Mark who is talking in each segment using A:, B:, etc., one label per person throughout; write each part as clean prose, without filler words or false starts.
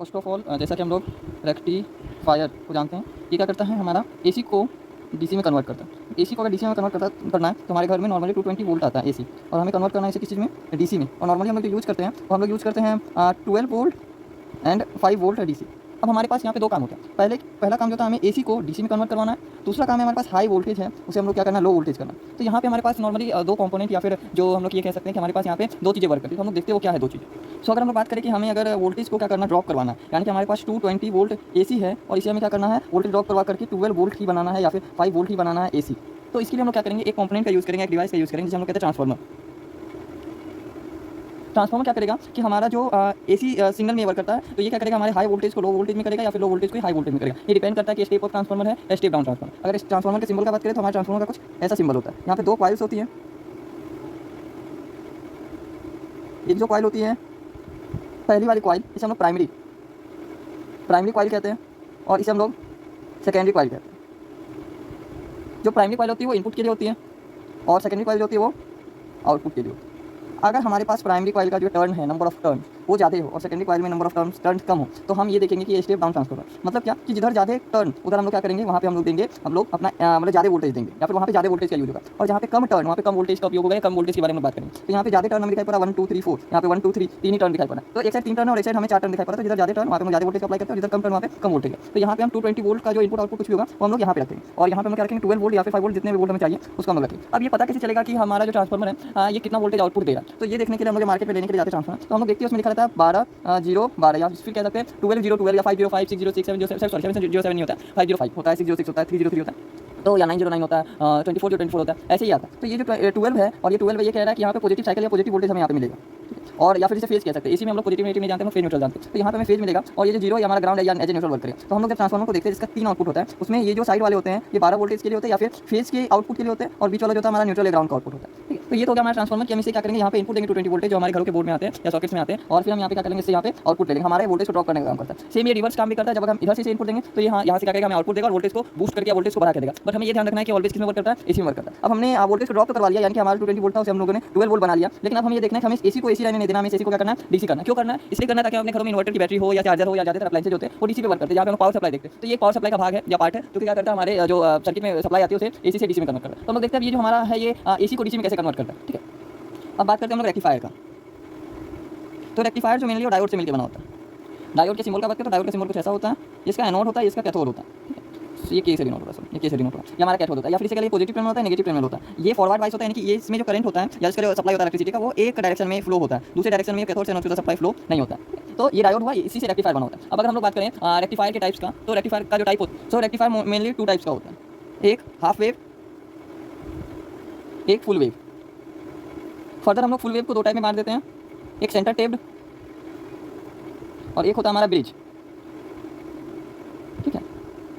A: First of all जैसा कि हम लोग रेक्टिफायर को जानते हैं, ये क्या करता है, हमारा एसी को डीसी में कन्वर्ट करता है। एसी को अगर डीसी में करना है तो हमारे घर में नॉर्मली 220 वोल्ट आता है एसी, और हमें कन्वर्ट करना है इसे किस चीज़ में, डीसी में। और नॉर्मली हम लोग जो यूज़ करते हैं वो हम लोग यूज़ करते हैं 12 वोल्ट एंड 5 वोल्ट डीसी। अब हमारे पास यहाँ पे दो काम होता है। पहला काम जो था, हमें एसी को डीसी में कन्वर्ट करवाना है। दूसरा काम है हमारे पास हाई वोल्टेज है, उसे हम लोग क्या करना है, लो वोल्टेज करना। तो यहाँ पे हमारे पास नॉर्मली दो कंपोनेंट या फिर जो हम लोग ये कह सकते हैं कि हमारे पास यहाँ पे दो चीज़ें वर्क करती है। तो हम लोग देखते हैं वो क्या है दो चीज़ें। सो अगर हम लोग बात करें कि हमें अगर वोल्टेज को क्या करना, ड्रॉप करवाना है, यानी कि हमारे पास 220 वोल्ट एसी है और इसे हमें क्या करना है, वोल्टेज ड्रॉप करवा करके 12 वोल्ट ही बनाना है या फिर 5 वोल्ट ही बनाना है एसी। तो इसके लिए हम लोग क्या करेंगे, एक कंपोनेंट का यूज़ करेंगे, एक डिवाइस का यूज़ करेंगे जिसे हम लोग कहते हैं ट्रांसफार्मर। ट्रांसफार्मर क्या करेगा कि हमारा जो एसी सिग्नल में वर्क करता है, तो ये क्या करेगा, हमारे हाई वोल्टेज को लो वोल्टेज में करेगा या फिर लो वोल्टेज को हाई वोल्टेज में करेगा। ये डिपेंड करता है कि स्टेप ऑफ ट्रांसफार्मर है या स्टेप डाउन ट्रांसफार्मर। अगर इस ट्रांसफार्मर के सिंबल का बात करें तो हमारे ट्रांसफार्मर का कुछ ऐसा सिंबल होता है। यहाँ पे दो कॉइल्स होती हैं। एक जो कॉइल होती है, पहली वाली कॉइल, इसे हम लोग प्राइमरी कॉइल कहते हैं, और इसे हम लोग सेकेंडरी कॉइल कहते हैं। जो प्राइमरी कॉइल होती है वो इनपुट के लिए होती है, और सेकेंडरी कॉइल जो होती है वो आउटपुट के लिए होती है। अगर हमारे पास प्राइमरी कॉइल का जो टर्न है, नंबर ऑफ टर्न वो ज़्यादा हो, और सेकेंडरी कॉइल में नंबर ऑफ टर्न कम हो, तो हम ये देखेंगे कि ये स्टेप डाउन ट्रांसफार्मर। मतलब क्या कि जिधर ज़्यादा टर्न उधर हम लोग क्या करेंगे, वहाँ पे हम लोग देंगे, हम लोग अपना मतलब ज़्यादा वोल्टेज देंगे, या फिर वहाँ पे ज़्यादा वोल्टेज का यूज होगा। और जहाँ पे कम टर्न, वहाँ पे कम वोल्टेज का उपयोग होगा, कम वोल्टेज के बारे में बात करेंगे। तो यहाँ पे ज़्यादा टर्न हमें दिखाई पड़ा 1 2 3 4, यहाँ पे 1 2 3 तीन ही टर्न दिखाई पड़ा। तो एक साइड 3 टर्न और एक साइड हमें 4 टर्न दिखाई पड़ा। तो जिधर ज़्यादा टर्न वहाँ पे हम ज़्यादा वोल्टेज अप्लाई करते हैं, जिधर कम टर्न वहाँ पे कम वोल्टेज है। तो यहाँ पे हम 220 वोल्ट का जो इनपुट आउटपुट कुछ भी होगा वो हम लोग यहाँ पे रखेंगे, और यहाँ पे हम क्या रखेंगे, 12 वोल्ट या फिर 5 वोल्ट, जितने भी वोल्ट हमें चाहिए उसका हम लोग रखेंगे। अब ये पता कैसे चलेगा कि हमारा जो ट्रांसफार्मर है ये कितना वोल्टेज आउटपुट दे रहा है। तो ये देखने के लिए हम लोग मार्केट में लेने के लिए जाते हैं ट्रांसफार्मर। तो हम लोग देखते हैं उसमें लिखा रहता है 12 या फिर कह सकते हैं 12 या 505 606 707 नहीं होता, 505 होता है, 606 होता है, 303 होता है, तो या 909 होता है, 24 होता है, ऐसे ही आता है। तो ये जो 12 है, और ये 12 है, ये कह रहा है कि यहाँ पे पॉजिटिव साइकिल या पॉजिटिव वोल्टेज हमें यहाँ पे मिलेगा, और या फिर इसे फेज कह सकते हैं। इसी में हम लोग पॉजिटिव नेगेटिव नहीं जानते, हम फेज न्यूट्रल जानते हैं। तो यहाँ पे हमें फेज मिलेगा, और ये जो जीरो है हमारा ग्राउंड है या एज न्यूट्रल वर्क करेगा। तो हम लोग जब ट्रांसफार्मर को देखते हैं जिसका 3 आउटपुट होता है, उसमें ये जो साइड वाले होते हैं ये 12 वोल्टेज के लिए होते हैं या फिर फेज के आउटपुट के लिए होते हैं, और बीच वाला जो होता है हमारा न्यूट्रल ग्राउंड का आउटपुट होता है। ठीक है, तो ये तो हमारा ट्रांसफार्मर की हम इसे क्या करेंगे, यहाँ पे इनपुट देंगे 220 वोल्टेज जो हमारे घरों के बोर्ड में आते हैं या सॉकेट्स में आते हैं, और फिर हम यहाँ पे क्या करेंगे, इससे यहाँ पे आउटपुट ले लेंगे, हमारे वोल्टेज को ड्रॉप करने का काम करता है। सेम ये रिवर्स काम भी करता है, जब हम इधर से इनपुट देंगे तो यहाँ से क्या करेगा, हमें आउटपुट देगा और वोल्टेज को बूस्ट करके वोल्टेज को बढ़ा के देगा। बट हमें ये ध्यान रखना है कि ऑलवेज किसमें वर्क करता है, एसी में वर्क करता है। अब हमने वोल्टेज को ड्रॉप तो करवा लिया, यानी कि हमारा 220 वोल्ट था उसे हम लोगों ने 12 वोल्ट बना लिया, लेकिन अब हम ये देखना है कि हमें एसी को एसी रहने नहीं देना, हमें एसी को क्या करना है, डीसी करना। क्यों करना है, इसलिए करना है ताकि अपने घरों में इन्वर्टर की बैटरी हो या चार्जर हो या ज़्यादातर अप्लायंसेज होते हैं वो डीसी पे वर्क करते हैं, जहाँ पे हम पावर सप्लाई देखते हैं। तो ये पावर सप्लाई का भाग है या पार्ट है, तो क्या करता है, हमारे जो सर्किट में सप्लाई आती है उसे एसी से डीसी में कन्वर्ट करता है। तो हम लोग देखते हैं ये जो हमारा है ये एसी को डीसी में कैसे कन्वर्ट करता है। ठीक है, अब बात करते हैं हम लोग रेक्टिफायर का। तो रेक्टिफायर जो मेनली डायोड से मिलकर बना होता है। डायोड के सिंबल का बात करें तो डायोड का सिंबल कुछ ऐसा होता है, जिसका एनोड होता है, इसका कैथोड होता है। ठीक है, ये केसरी नोड होता है, ये केसरी नोड होता है, ये हमारा कैथोड होता है, या फिर इसके लिए पॉजिटिव टर्मिनल होता है, नेगेटिव टर्मिनल होता है। ये फॉरवर्ड वाइज होता है, यानी कि ये इसमें जो करंट होता है या इसका जो सप्लाई होता है इलेक्ट्रिसिटी का, वो एक डायरेक्शन में फ्लो होता है, दूसरे डायरेक्शन में कैथोड से एनोड की सप्लाई फ्लो नहीं होता है। तो ये डायोड हुआ, इसी से रेक्टिफायर बना होता है। अब अगर हम लोग बात करें रेक्टिफायर के टाइप्स का, तो रेक्टिफायर का जो टाइप होता है, सो रेक्टिफायर मेनली 2 टाइप्स का होता है, एक हाफ वेव, एक फुल वेव। फर्दर हम लोग फुल वेव को 2 टाइप में बांट देते हैं, एक सेंटर टेप्ड और एक होता है हमारा ब्रिज। ठीक है,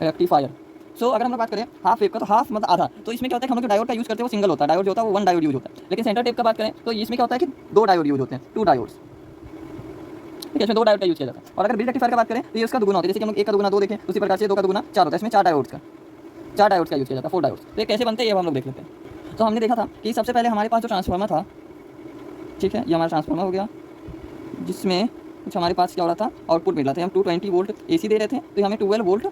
A: रेक्टिफायर। सो अगर हम लोग बात करें हाफ वेव का, तो हाफ मतलब आधा। तो इसमें क्या होता है कि हम लोग जो डायोड का यूज़ करते हैं वो सिंगल होता है, डायोड जो होता है वो 1 डायोड यूज होता है। लेकिन सेंटर टेप का बात करें तो इसमें क्या होता है कि 2 डायोड यूज होते हैं, 2 डायोड्स। ठीक है, इसमें 2 डायोड का यूज किया जाता है। और अगर ब्रिज रेक्टिफायर का बात करें तो ये उसका दुगुना होता है, जैसे कि हम लोग 1 का दुगुना 2 देखें, उसी प्रकार से 2 का दुगुना 4 होता है, इसमें 4 डायोड्स का यूज किया जाता है, 4 डायोड्स। तो ये कैसे बनते हैं ये हम लोग देख लेते हैं। तो हमने देखा था कि सबसे पहले हमारे पास जो ट्रांसफार्मर था, ठीक है, ये हमारा ट्रांसफार्मर हो गया, जिसमें कुछ हमारे पास क्या हो रहा था, आउटपुट मिल रहा था। हम 220 वोल्ट एसी दे रहे थे, तो हमें 12 वोल्ट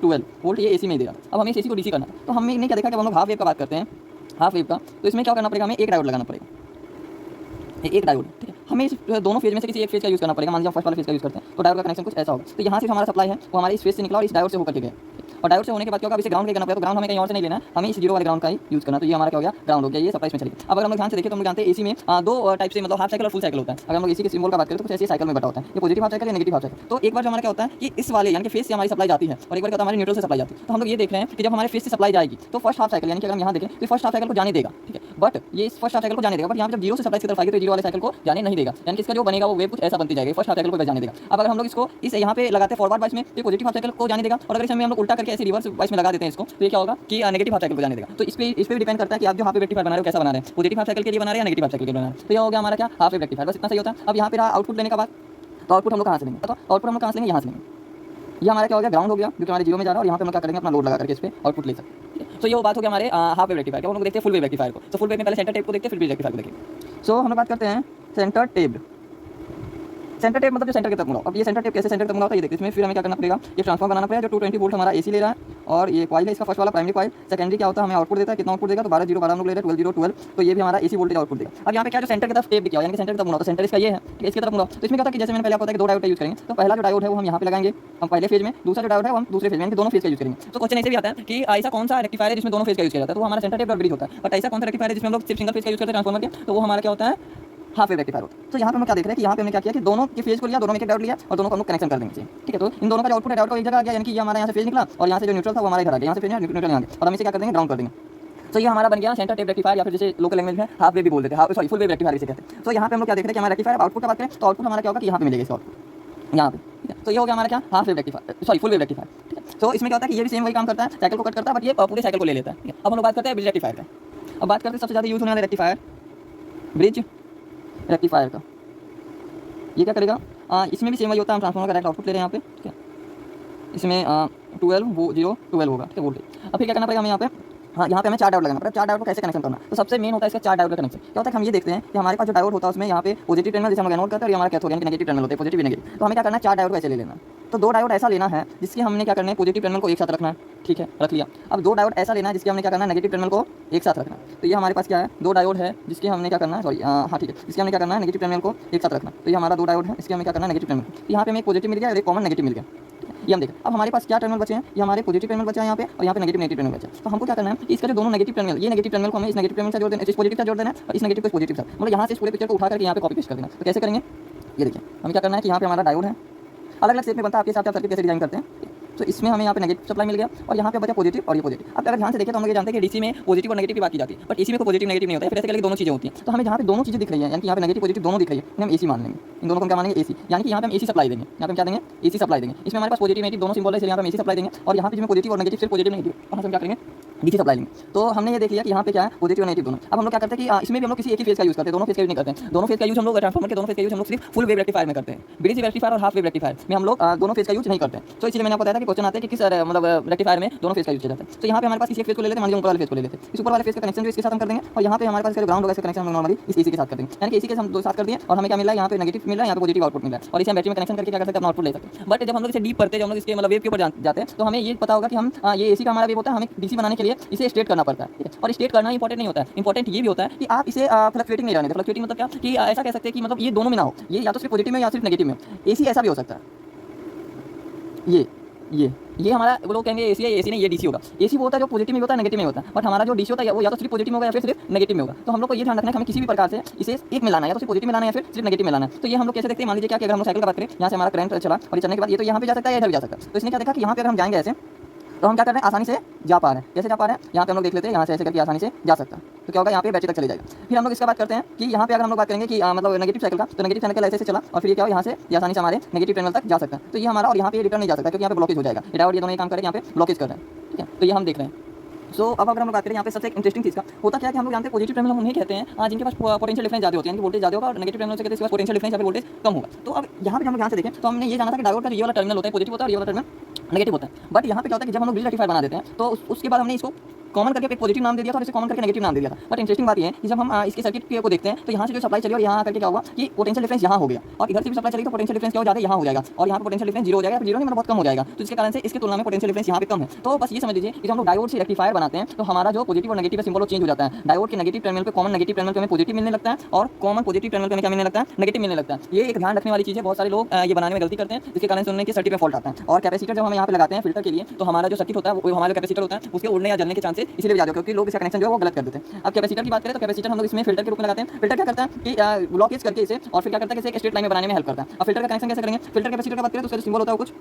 A: 12 वोल्ट ये एसी में ही देगा। अब हमें इस एसी को डीसी करना है, तो हमने क्या देखा कि हम लोग हाफ वेव का बात करते हैं, हाफ वेव का, तो इसमें क्या करना पड़ेगा, हमें एक डायोड लगाना पड़ेगा, एक डायोड। ठीक है, हमें इस दोनों फेज में से किसी एक फेज का यूज़ करना पड़ेगा। मान लीजिए हम फर्स्ट वाले फेज का यूज़ करते हैं, तो डायोड का कनेक्शन कुछ ऐसा होगा। तो यहाँ से जो हमारा सप्लाई है वो हमारे इस फेज से निकला और इस डायोड से होकर के गया, और डायोड से होने के बाद क्या होगा, इसे ग्राउंड करना पड़ेगा। तो ग्राउंड हमें कहीं और से नहीं लेना, हमें इस जीरो वाले ग्राउंड का ही यूज़ करना। तो ये हमारा क्या हो गया, ग्राउंड हो गया, ये सप्लाई में चलेगी। अब अगर हम लोग ध्यान से देखें तो हम जानते हैं एसी में 2 टाइप से मतलब हाफ साइकिल और फुल साइकिल होता है। अगर हम लोग एसी के सिंबल का बात करें तो कुछ ऐसे साइकिल में बटा होता है, ये पॉजिटिव हाफ साइकिल या नेगेटिव हाफ साइकिल। तो एक बार जो हमारा क्या होता है कि इस वाले यानी कि फेज से हमारी सप्लाई जाती है, और एक बार क्या होता है हमारे न्यूट्रल से सप्लाई जाती है। तो हम लोग ये देख रहे हैं कि जब हमारे फेज से सप्लाई जाएगी तो फर्स्ट हाफ साइकिल यानी कि अगर हम यहाँ देखें तो फर्स्ट हाफ साइकिल को जाने देगा। ठीक है, बट ये इस फर्स्ट हाफ साइकिल को जाने देगा, बट यहाँ जब जीरो से सप्लाई की तरफ आएगी तो जीरो वाले साइकिल को जाने नहीं देगा, यानी कि इसका जो बनेगा वो वेव कुछ ऐसा बनती जाएगी, फर्स्ट हाफ साइकिल को जाने देगा। अब अगर हम लोग इसको इस यहाँ पे लगाते हैं फॉरवर्ड वाइज में, तो पॉजिटिव हाफ साइकिल को जाने देगा, और अगर इसमें हम लोग उल्टा करके ऐसे रिवर्स वाइज में लगा देते हैं इसको, तो ये क्या होगा कि नेगेटिव हाफ साइकिल को जाने देगा। तो इस पे डिपेंड करता है कि आप जो हाफ वेव रेक्टिफायर बना रहे हो कैसा बना रहे हैं, पॉजिटिव हाफ साइकिल के लिए बना रहे हैं या नेगेटिव हाफ साइकिल के लिए बना रहे हैं। तो ये हो गया हमारा क्या, हाफ वेव रेक्टिफायर, बस इतना सही होता है। अब यहाँ पे रहा आउटपुट लेने का बात, तो आउटपुट हम लोग कहाँ से लेंगे, तो आउटपुट हम लोग कहाँ से लेंगे, यहाँ से लेंगे। ये हमारा क्या हो गया, ग्राउंड हो गया, जो कि हमारे जीरो में जा रहा है, और यहाँ पे हम लोग क्या करेंगे, अपना लोड लगा करके इस पे आउटपुट ले सकते हैं। तो ये वो बात हो गया हमारे हाफ वेव रेक्टिफायर का। हम लोग देखते हैं फुल वेव रेक्टिफायर को। तो फुल वेव में पहले सेंटर टेप को देखते हैं, फिर ब्रिज रेक्टिफायर को देखिए। सो हम लोग बात करते हैं सेंटर टेप्ड। सेंटर टेप मतलब जो सेंटर के तक मुड़ा। अब ये सेंटर टेप कैसे सेंटर तक मुड़ा होता है ये देखिए। इसमें फिर हमें क्या करना पड़ेगा, ये ट्रांसफॉर्मर बनाना पड़ेगा जो 220 वोल्ट हमारा एसी ले रहा है, और ये कॉइल है इसका फर्स्ट वाला प्राइमरी कॉइल। सेकेंडरी क्या होता है, हमें आउटपुट देता है, कितना आउटपुट देगा, तो 12 0 12 हम लोग ले रहे हैं 12 0 12, तो ये भी हमारा एसी वोल्टेज आउटपुट देगा। अब यहाँ पे क्या जो सेंटर की तरफ टेप दिया यानी कि सेंटर की तरफ मुड़ा, तो सेंटर इसका ये है, इसकी तरफ मुड़ा। तो इसमें क्या होता है कि जैसे मैंने पहले आपको बताया कि दो डायोड यूज करेंगे, तो पहला जो डायोड है वो हम यहाँ पे लगाएंगे हम पहले फेज में, दूसरा जो डायोड है वो हम दूसरे फेज में, दोनों फेज का यूज करेंगे। तो क्वेश्चन ऐसे भी आता है कि ऐसा कौन सा रेक्टिफायर है जिसमें दोनों फेज का यूज किया जाता है, तो हमारा सेंटर टेप ब्रिज होता है। बट ऐसा कौन सा रेक्टिफायर है जिसमें हम लोग सिर्फ सिंगल फेज का यूज करते हैं ट्रांसफॉर्मर के, तो वो हमारा क्या होता है, हाफ वेव रेक्टिफायर होता है। तो यहाँ पे हम क्या देख रहे हैं कि यहाँ पे हमने क्या किया कि दोनों के फेज को लिया, दोनों में एक डायोड लिया और दोनों को हम कनेक्शन कर देंगे। ठीक है, तो इन दोनों का जो आउटपुट है डायोड का एक जगह आ गया, यानी कि ये हमारे यहाँ से फेज निकला और यहाँ से जो न्यूट्रल था वो हमारे घर आ गया, यहाँ से फेज न्यूट्रल यहाँ और हम इसे क्या कर देंगे, ग्राउंड कर देंगे। तो ये हमारा बन गया सेंटर टेप रेक्टिफायर, या फिर जैसे लोकल लैंग्वेज में हाफ वेव भी बोल देते हैं, सॉरी फुल वेव रेक्टिफायर इसे कहते हैं। तो यहाँ पे हम लोग क्या देख रहे हैं कि हमारा रेक्टिफायर आउटपुट का बात करें तो आउटपुट हमारा क्या होगा कि यहाँ पे मिलेगा इसका आउटपुट यहाँ पे। ठीक है, तो ये हो गया हमारा क्या, half wave rectifier, sorry full wave rectifier. ठीक है, तो इसमें क्या होता है कि ये भी सेम वही काम करता है, साइकिल को कट करता है, बट ये पूरे साइकिल को ले लेता है। अब हम लोग बात करते हैं ब्रिज रेक्टिफायर का। अब बात करते हैं सबसे ज़्यादा यूज होने वाले रेक्टिफायर, ब्रिज रेक्टिफायर का। ये क्या करेगा, इसमें भी सेम वही होता है, हम ट्रांसफॉर्मर का डायरेक्ट आउटपुट ले रहे हैं यहाँ पे। ठीक है, इसमें 12 वो 0 12 होगा। ठीक है, वोल्टेज। अब फिर क्या करना पड़ेगा हमें यहाँ पे, हाँ यहाँ पे हमें 4 डायोड लगाना पड़ेगा। 4 डायोड को कैसे कनेक्शन करना, तो सबसे मेन होता है इसका 4 डायोड का कनेक्शन। क्या होता है कि हम ये देखते हैं कि हमारे पास जो डायोड होता है उसमें यहाँ पे पॉजिटिव टर्मिनल जैसे हम एनोड करते हैं और हमारा कैथोड यानी कि नेगेटिव टर्मिनल होते हैं, पॉजिटिव नेगेटिव। तो हमें क्या करना है, 4 डायोड को ऐसे ले लेना है। तो 2 डायोड ऐसा लेना है जिसके हमने क्या करना है, पॉजिटिव टर्मिनल को एक साथ रखना है। ठीक है, रख लिया। अब 2 डायोड ऐसा लेना है जिसके हमने क्या करना है, नेगेटिव टर्मिनल को एक साथ रखना है। तो ये हमारे पास क्या है, 2 डायोड है जिसके हमने क्या करना है, सॉरी हाँ ठीक है, इसके हमने क्या करना है, नेगेटिव टर्मिनल को एक साथ रखना। तो ये हमारा 2 डायोड है, इसके हमें क्या करना है, नेगेटिव टर्मिनल। तो यहाँ पे हमें एक पॉजिटिव मिल गया और एक कॉमन नेगेटिव मिल गया। ये हम देखें। अब हमारे पास क्या टर्मिनल बचे हैं, ये हमारे पॉजिटिव टर्मिनल बचा है यहाँ पे और यहाँ पे नेगेटिव टर्मिनल बचा है। तो हमको क्या करना है कि इसका जो दोनों नेगेटिव टर्मिनल, ये नेगेटिव टर्मिनल को हमें इस नेगेटिव टर्मिनल से जोड़ देना, इस पॉजिटिव से जोड़ देना और इस नेगेटिव को पॉजिटिव से, मतलब यहाँ से इस पूरे पिक्चर को उठा करके यहाँ पे कॉपी पेस्ट कर देना। तो कैसे करेंगे, ये देखिए हमें क्या करना है कि यहाँ पे हमारा डायोड है, अलग अलग शेप में बनता है, आपके हिसाब से सर्किट कैसे डिजाइन करते हैं। तो इसमें हमें यहाँ पे नेगेटिव सप्लाई मिल गया और यहाँ पे बचा पॉजिटिव और ये पॉजिटिव। अब अगर ध्यान से देखें तो हम लोग ये जानते हैं कि डीसी में पॉजिटिव और नेगेटिव की बात की जाती है, बट एसी में कोई पॉजिटिव नेगेटिव नहीं होता है, फिर ऐसे करके दोनों चीजें होती हैं। तो हमें जहाँ पे दोनों चीजें दिख रही है, यानी कि यहाँ पे नेगेटिव पॉजिटिव दोनों दिख रही है, हम एसी मान लेंगे। इन दोनों को क्या मानेंगे, एसी, यानी कि यहाँ पे हम एसी सप्लाई देंगे। यहाँ पे हम क्या देंगे, एसी सप्लाई देंगे। इसमें हमारे पास पॉजिटिव नेगेटिव दोनों सिंबल है, इसलिए यहाँ पे हम एसी सप्लाई देंगे। और यहाँ पे जिसमें पॉजिटिव और नेगेटिव सिर्फ पॉजिटिव नेगेटिव, वहाँ से हम क्या करेंगे, डीसी सप्लाई लेंगे। तो हमने ये देख लिया कि यहाँ पे क्या है, पॉजिटिव और नेगेटिव दोनों। अब हम लोग क्या करते हैं कि इसमें भी हम लोग किसी एक ही फेज का यूज करते हैं, दोनों फेज का यूज नहीं करते हैं। दोनों फेज का यूज हम लोग ट्रांसफॉर्मर के दोनों फेज का यूज हम लोग सिर्फ फुल वेव रेक्टिफायर में करते हैं। ब्रिज रेक्टिफायर और हाफ वेव रेक्टिफायर में हम लोग दोनों फेज का यूज नहीं करते हैं। तो इसलिए मैंने आपको बताया था कि क्वेश्चन आते हैं कि किस मतलब रेक्टिफायर में दोनों फेज का यूज किया जाता है। तो यहाँ पे हमारे पास किसी एक फेज को ले लेते हैं, मान लीजिए ऊपर वाले फेज को ले लेते हैं। इस ऊपर वाले फेज का कनेक्शन जो इसके साथ हम कर देंगे और यहाँ पे हमारे पास ग्राउंड होगा, इसका कनेक्शन हम नॉर्मली इस एसी के साथ कर देंगे, यानी कि एसी के हम दो साथ कर दिए और हमें क्या मिल रहा है, यहाँ पे नेगेटिव मिल रहा है, यहाँ पे पॉजिटिव आउटपुट मिल रहा है और इसे हम बैटरी में कनेक्शन करके क्या कर सकते हैं, अपना आउटपुट ले सकते हैं। बट जब हम लोग इसे डीप करते हैं, जब हम लोग इसके मतलब वेव के ऊपर जाते हैं, तो हमें ये पता होगा कि हम ये एसी का हमारा वेव होता है, हमें डीसी बनाने के लिए इसे स्ट्रेट करना पड़ता है। ठीक है, और स्ट्रेट करना इंपॉर्टेंट नहीं होता है, इंपॉर्टेंट ये भी होता है कि आप इसे फ्लक्चुएटिंग नहीं रहने दें। फ्लक्चुएटिंग मतलब क्या कि ऐसा कह सकते हैं कि मतलब ये दोनों में ना हो, ये या तो सिर्फ पॉजिटिव में या सिर्फ नेगेटिव में। एसी ऐसा भी हो सकता है, ये हमारा वो लोग कहेंगे एसी है, एसी नहीं, ये डीसी होगा। एसी वो होता है जो पॉजिटिव में होता है, नेगेटिव में होता है। बट हमारा जो डीसी होता है वो या तो सिर्फ पॉजिटिव में होगा या फिर सिर्फ नेगेटिव में होगा। तो हम लोग को ये ध्यान रखना है कि हमें किसी भी प्रकार से इसे एक में लाना है, या तो सिर्फ पॉजिटिव में लाना है या फिर सिर्फ नेगेटिव में लाना है। तो ये हम लोग कैसे देखते हैं, मान लीजिए क्या कि अगर हम साइकिल की बात करें, यहाँ से हमारा करंट चला और ये चलने के बाद ये तो यहाँ पे जा सकता है, इधर भी जा सकता है। तो इसने क्या देखा कि यहाँ पे अगर हम जाएंगे ऐसे, तो हम क्या कर रहे हैं, आसानी से जा पा रहे हैं। कैसे जा पा रहे हैं, यहाँ पे हम लोग देख लेते हैं, यहाँ से ऐसे करके आसानी से जा सकता है। तो क्या होगा, यहाँ पे बैटरी तक चले जाएगा। फिर हम लोग इसका बात करते हैं कि यहाँ पे अगर हम लोग बात करेंगे कि मतलब नेगेटिव साइकिल का, तो नेगेटिव साइकिल ऐसे चला और फिर क्या हो, यहाँ से आसानी से हमारे नेगेटिव टर्मिनल तक जा सकता है। तो ये हमारा, और यहाँ पे रिटर्न नहीं जा सकता क्योंकि यहाँ पे ब्लॉकेज हो जाएगा। ये दोनों ये काम करें, यहाँ पे ब्लॉकेज कर रहे हैं। ठीक है, तो ये हम देख रहे हैं। सो अब अगर हम बात करें यहाँ पे सबसे इंटरेस्टिंग चीज़ का होता क्या है कि हम लोग जानते हैं पॉजिटिव टर्मिनल हम उन्हें कहते हैं जिनके पास पोटेंशियल डिफरेंस ज़्यादा होती है, यानी वोल्टेज ज़्यादा होगा, और नेगेटिव टर्मिनल से कहते हैं पोटेंशियल डिफरेंस या फिर वोल्टेज कम होगा। तो अब यहाँ पे हम यहाँ से देखें तो हमने ये जाना था कि डायोड का ये वाला टर्मिनल होता है पॉजिटिव होता है और ये वाला टर्मिनल नेगेटिव होता है। बट यहाँ पे क्या होता है कि जब हम लोग ब्रिज रेक्टिफायर बना देते हैं तो उसके बाद हमने इसको कॉमन करके एक पॉजिटिव नाम दे दिया था और इसे कॉमन करके नेगेटिव नाम दे दिया था। बट इंटरेस्टिंग बात ये है कि जब हम इसके सर्किट को देखते हैं तो यहाँ से जो सप्लाई चली और यहाँ करके क्या हुआ कि पोटेंशियल डिफरेंस यहाँ हो गया, और इधर से भी सप्लाई चली तो पोटेंशियल डिफरेंस क्या हो जाएगा, यहाँ हो जाएगा, और यहाँ पे पोटेंशियल डिफरेंस जीरो हो जाएगा, जीरो नहीं मतलब बहुत कम हो जाएगा। तो इसके कारण से इसके तुलना में पोटेंशियल डिफरेंस यहाँ पे कम है। तो बस ये समझ लीजिए कि जब हम लोग डायोड से रेक्टिफायर बनाते हैं तो हमारा जो पॉजिटिव और नेगेटिव सिंबल चेंज हो जाता है। डायोड के नेगेटिव टर्मिनल पे, कॉमन नेगेटिव टर्मिनल पे हमें पॉजिटिव मिलने लगता है और कॉमन पॉजिटिव टर्मिनल पे हमें क्या मिलने लगता है, नेगेटिव मिलने लगता है। ये एक ध्यान रखने वाली चीज़ है, बहुत सारे लोग ये बनाने में गलती करते हैं, जिसके कारण से उन्हें कि सर्किट में फॉल्ट आता है। और कैपेसिटर जब हम यहाँ पे लगाते हैं फिल्टर के लिए, तो हमारा जो सर्किट होता है वो हमारा कैपेसिटर होता है उसके उड़ने या जलने के चांसेस इसलिए भी ज़्यादा, क्योंकि लोग इसका कनेक्शन जो है वो गलत कर देते हैं। अब कैपेसिटर की बात करें तो कैपेसिटर हम लोग इसमें फिल्टर के रूप में लगाते हैं। फिल्टर क्या करता है कि ब्लॉकेज करके इसे, और फिर क्या करता है कि इसे एक स्ट्रेट लाइन में बनाने में हेल्प करता है। अब फिल्टर का कनेक्शन कैसे करेंगे, फिल्टर कैपेसिटर की बात करें तो उसका जो सिंबल होता है वो कुछ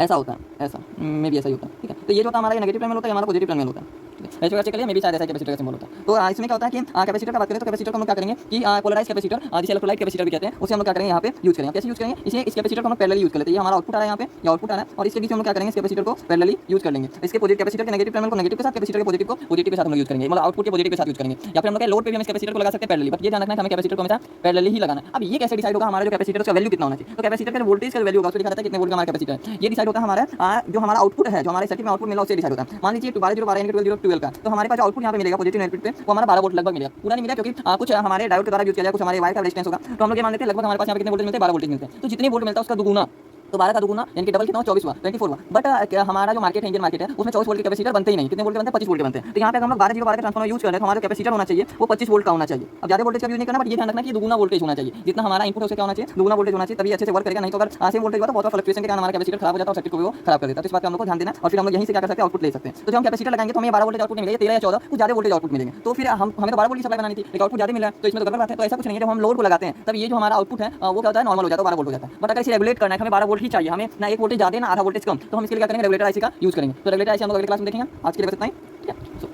A: ऐसा होता है, ऐसा मे भी ऐसा ही होता है। ठीक है, तो ये जो होता है हमारा नेगेटिव टर्मिनल होता है, हमारा पॉजिटिव टर्मिनल होता है। ठीक है, चेक करिए, मे भी शायद ऐसा कैपेसिटर का सिंबल होता है। तो इसमें क्या होता है कि कैपेसिटर का बात करें तो कैपेसिटर को हम क्या करेंगे कि पोलराइज कैपेसिटर, जिसे इलेक्ट्रोलाइट कैपेसिटर भी कहते हैं, उसे हम लोग क्या करेंगे यहाँ पे यूज करेंगे। कैसे यूज करेंगे, इसे इस कैपेसिटर को हम पैरेलली यूज कर लेते हैं। ये हमारा आउटपुट आ रहा है, यहाँ पे ये आउटपुट आ रहा है, और इसके बीच हम लोग क्या करेंगे, इस कैपेसिटर को पैरेलली यूज कर लेंगे। इसके पॉजिटिव कैपेसिटर के नेगेटिव टर्मिनल को नेगेटिव के साथ, कैपेसिटर के पॉजिटिव को पॉजिटिव के साथ हम यूज करेंगे, मतलब आउटपुट के पॉजिटिव के साथ यूज करेंगे। या फिर हम लोग लोड पे भी हम इस कैपेसिटर को लगा सकते हैं पैरेलली। बट ये ध्यान रखना है कि हमें कैपेसिटर को हमेशा पैरेलली ही लगाना है। अब ये कैसे डिसाइड होगा, हमारा जो कैपेसिटर का वैल्यू कितना होना चाहिए, तो कैपेसिटर का वोल्टेज का वैल्यू होगा, उसको लिखा रहता है कितने वोल्ट का हमारा कैपेसिटर है। ये डिसाइड होता है हमारा जो हमारा आउटपुट है, जो हमारे सर्किट में आउटपुट मिला उससे डिसाइड होता है। मान लीजिए 12 0 12 यानी कि 12 0 12 का। तो हमारे पास जो आउटपुट यहाँ पे मिलेगा पॉजिटिव इनपुट पे वो हमारा 12 वोल्ट लगभग मिलेगा, पूरा नहीं मिलेगा क्योंकि कुछ हमारे डायोड के द्वारा यूज किया जाएगा, कुछ हमारे वायर का रेजिस्टेंस होगा। तो हम लोग ये मान लेते हैं लगभग हमारे पास यहाँ पे कितने वोल्टेज मिलते हैं, 12 वोल्टेज मिलते हैं। तो जितने वोल्ट मिलता है उसका दुगुना, तो 12 का दुगुना यानी कि डबल कितना, 24 हुआ, 24 हुआ। बट हमारा जो मार्केट है, इंडियन मार्केट है, उसमें 24 वोल्ट के कैपेसिटर बनते ही नहीं। कितने वोल्ट के बनते हैं, 25 वोल्ट के बनते हैं। तो यहाँ पे हम लोग 12 का ट्रांसफार्मर यूज कर रहे हैं तो हमारा कैपेसिटर होना चाहिए वो 25 वोल्ट का होना चाहिए। अब ज़्यादा वोल्टेज का यूज नहीं करना, बट ये ध्यान रखना कि दुगुना वोल्टेज होना चाहिए, जितना हमारा इनपुट है उससे क्या होना चाहिए, दुगुना वोल्टेज होना चाहिए, तभी अच्छे से वर्क करेगा। नहीं तो अगर सेम वोल्टेज हुआ तो बहुत फ्लक्चुएशन के कारण हमारा कैपेसिटर खराब हो जाता है और सर्किट को वो खराब कर देता है। तो इस बात का हम लोग को ध्यान देना और फिर हम लोग यहीं से क्या कर सकते हैं, आउटपुट ले सकते हैं। तो जब हम कैपेसिटर लगाएंगे तो हमें 12 वोल्टेज आउटपुट नहीं मिलेगा, 13 या 14 कुछ ज़्यादा वोल्टेज आउटपुट मिलेंगे। तो फिर हमें तो 12 वोल्ट की सप्लाई बनानी थी, लेकिन आउटपुट ज़्यादा मिला है तो इसमें तो गड़बड़ बात है। तो ऐसा कुछ नहीं है, जब हम लोड को लगाते हैं तब ये जो हमारा आउटपुट है वो क्या होता है, नॉर्मल हो जाता है, 12 वोल्ट हो जाता है। बट अगर इसे रेगुलेट करना है, हमें 12 वोल्ट ही चाहिए, हमें ना एक वोल्टेज ज़्यादा ना आधा वोल्टेज कम, तो हम इसके लिए क्या करेंगे, रेगुलेटर आईसी का यूज करेंगे। तो रेगुलेटर आईसी हम लोग अगले क्लास में देखेंगे। आज के लिए बस इतना ही, ठीक है।